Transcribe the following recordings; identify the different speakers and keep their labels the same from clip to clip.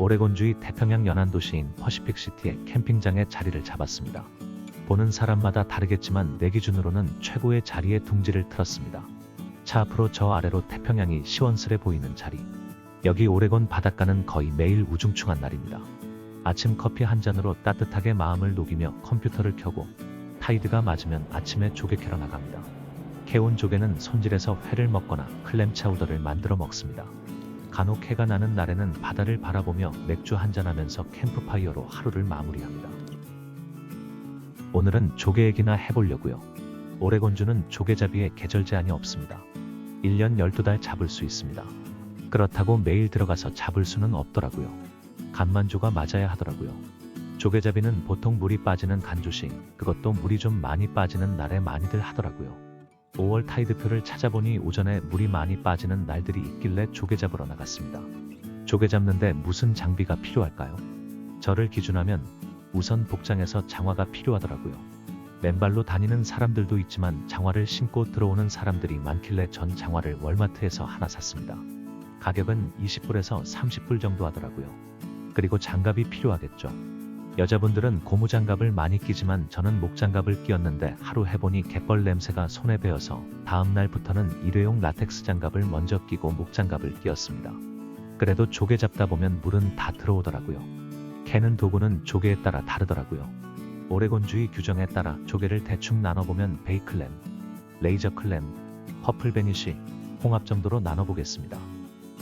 Speaker 1: 오레곤주의 태평양 연안 도시인 퍼시픽시티의 캠핑장에 자리를 잡았습니다. 보는 사람마다 다르겠지만 내 기준으로는 최고의 자리에 둥지를 틀었습니다. 차 앞으로 저 아래로 태평양이 시원스레 보이는 자리. 여기 오레곤 바닷가는 거의 매일 우중충한 날입니다. 아침 커피 한 잔으로 따뜻하게 마음을 녹이며 컴퓨터를 켜고 타이드가 맞으면 아침에 조개 캐러 나갑니다. 캐온 조개는 손질해서 회를 먹거나 클램 차우더를 만들어 먹습니다. 간혹 해가 나는 날에는 바다를 바라보며 맥주 한잔하면서 캠프파이어로 하루를 마무리합니다. 오늘은 조개 얘기나 해보려고요. 오레곤주는 조개잡이에 계절 제한이 없습니다. 1년 12달 잡을 수 있습니다. 그렇다고 매일 들어가서 잡을 수는 없더라고요. 간만조가 맞아야 하더라고요. 조개잡이는 보통 물이 빠지는 간조시, 그것도 물이 좀 많이 빠지는 날에 많이들 하더라고요. 5월 타이드표를 찾아보니 오전에 물이 많이 빠지는 날들이 있길래 조개 잡으러 나갔습니다. 조개 잡는데 무슨 장비가 필요할까요? 저를 기준하면 우선 복장에서 장화가 필요하더라고요. 맨발로 다니는 사람들도 있지만 장화를 신고 들어오는 사람들이 많길래 전 장화를 월마트에서 하나 샀습니다. 가격은 20불에서 30불 정도 하더라고요. 그리고 장갑이 필요하겠죠. 여자분들은 고무장갑을 많이 끼지만 저는 목장갑을 끼었는데 하루 해보니 갯벌 냄새가 손에 배어서 다음날부터는 일회용 라텍스 장갑을 먼저 끼고 목장갑을 끼었습니다. 그래도 조개 잡다 보면 물은 다 들어오더라고요. 캐는 도구는 조개에 따라 다르더라고요. 오레곤주의 규정에 따라 조개를 대충 나눠보면 베이클램, 레이저클램, 퍼플베니쉬, 홍합 정도로 나눠보겠습니다.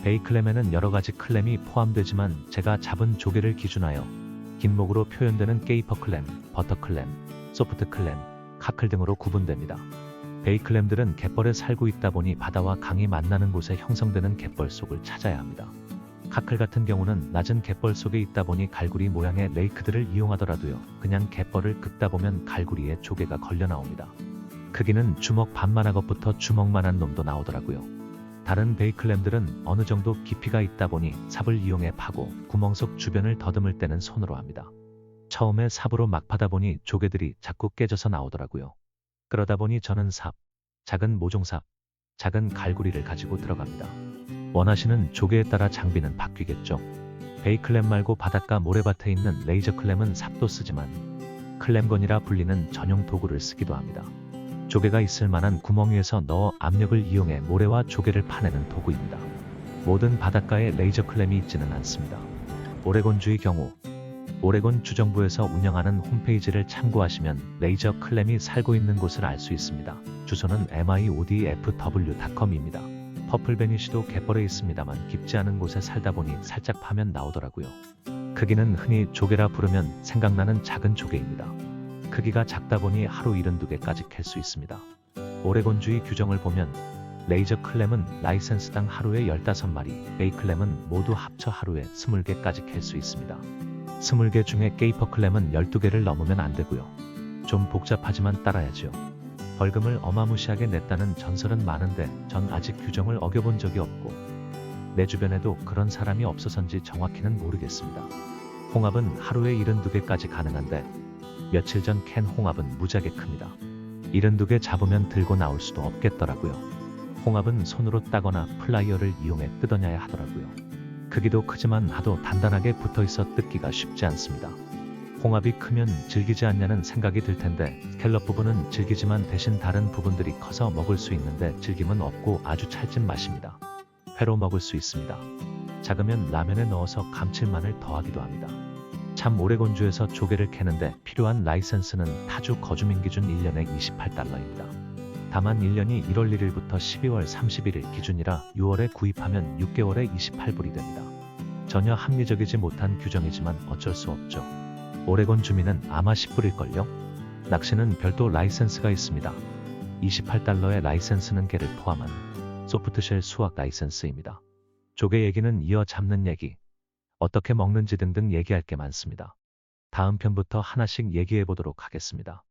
Speaker 1: 베이클램에는 여러가지 클램이 포함되지만 제가 잡은 조개를 기준하여 긴목으로 표현되는 게이퍼클램, 버터클램, 소프트클램, 카클 등으로 구분됩니다. 베이클램들은 갯벌에 살고 있다 보니 바다와 강이 만나는 곳에 형성되는 갯벌 속을 찾아야 합니다. 카클 같은 경우는 낮은 갯벌 속에 있다 보니 갈구리 모양의 레이크들을 이용하더라도요. 그냥 갯벌을 긋다 보면 갈구리에 조개가 걸려 나옵니다. 크기는 주먹 반만한 것부터 주먹만한 놈도 나오더라고요. 다른 베이클램들은 어느 정도 깊이가 있다 보니 삽을 이용해 파고 구멍 속 주변을 더듬을 때는 손으로 합니다. 처음에 삽으로 막 파다 보니 조개들이 자꾸 깨져서 나오더라고요. 그러다 보니 저는 삽, 작은 모종삽, 작은 갈구리를 가지고 들어갑니다. 원하시는 조개에 따라 장비는 바뀌겠죠. 베이클램 말고 바닷가 모래밭에 있는 레이저클램은 삽도 쓰지만 클램건이라 불리는 전용 도구를 쓰기도 합니다. 조개가 있을 만한 구멍 위에서 넣어 압력을 이용해 모래와 조개를 파내는 도구입니다. 모든 바닷가에 레이저클램이 있지는 않습니다. 오레곤주의 경우 오레곤 주정부에서 운영하는 홈페이지를 참고하시면 레이저클램이 살고 있는 곳을 알 수 있습니다. 주소는 myodfw.com입니다. 퍼플베니쉬도 갯벌에 있습니다만 깊지 않은 곳에 살다 보니 살짝 파면 나오더라고요. 크기는 흔히 조개라 부르면 생각나는 작은 조개입니다. 크기가 작다 보니 하루 72개까지 캘 수 있습니다. 오레곤주의 규정을 보면 레이저 클램은 라이센스당 하루에 15마리, 베이클램은 모두 합쳐 하루에 20개까지 캘 수 있습니다. 20개 중에 게이퍼 클램은 12개를 넘으면 안 되고요. 좀 복잡하지만 따라야죠. 벌금을 어마무시하게 냈다는 전설은 많은데 전 아직 규정을 어겨본 적이 없고 내 주변에도 그런 사람이 없어서인지 정확히는 모르겠습니다. 홍합은 하루에 72개까지 가능한데 며칠 전 캔 홍합은 무지하게 큽니다. 72개 잡으면 들고 나올 수도 없겠더라고요. 홍합은 손으로 따거나 플라이어를 이용해 뜯어내야 하더라고요. 크기도 크지만 하도 단단하게 붙어있어 뜯기가 쉽지 않습니다. 홍합이 크면 질기지 않냐는 생각이 들 텐데 스캘럽 부분은 질기지만 대신 다른 부분들이 커서 먹을 수 있는데 질김은 없고 아주 찰진 맛입니다. 회로 먹을 수 있습니다. 작으면 라면에 넣어서 감칠맛을 더하기도 합니다. 참 오레곤주에서 조개를 캐는데 필요한 라이센스는 타주 거주민 기준 1년에 $28입니다. 다만 1년이 1월 1일부터 12월 31일 기준이라 6월에 구입하면 6개월에 28불이 됩니다. 전혀 합리적이지 못한 규정이지만 어쩔 수 없죠. 오레곤 주민은 아마 10불일걸요? 낚시는 별도 라이센스가 있습니다. $28의 라이센스는 개를 포함한 소프트쉘 수확 라이센스입니다. 조개 얘기는 이어 잡는 얘기, 어떻게 먹는지 등등 얘기할 게 많습니다. 다음 편부터 하나씩 얘기해 보도록 하겠습니다.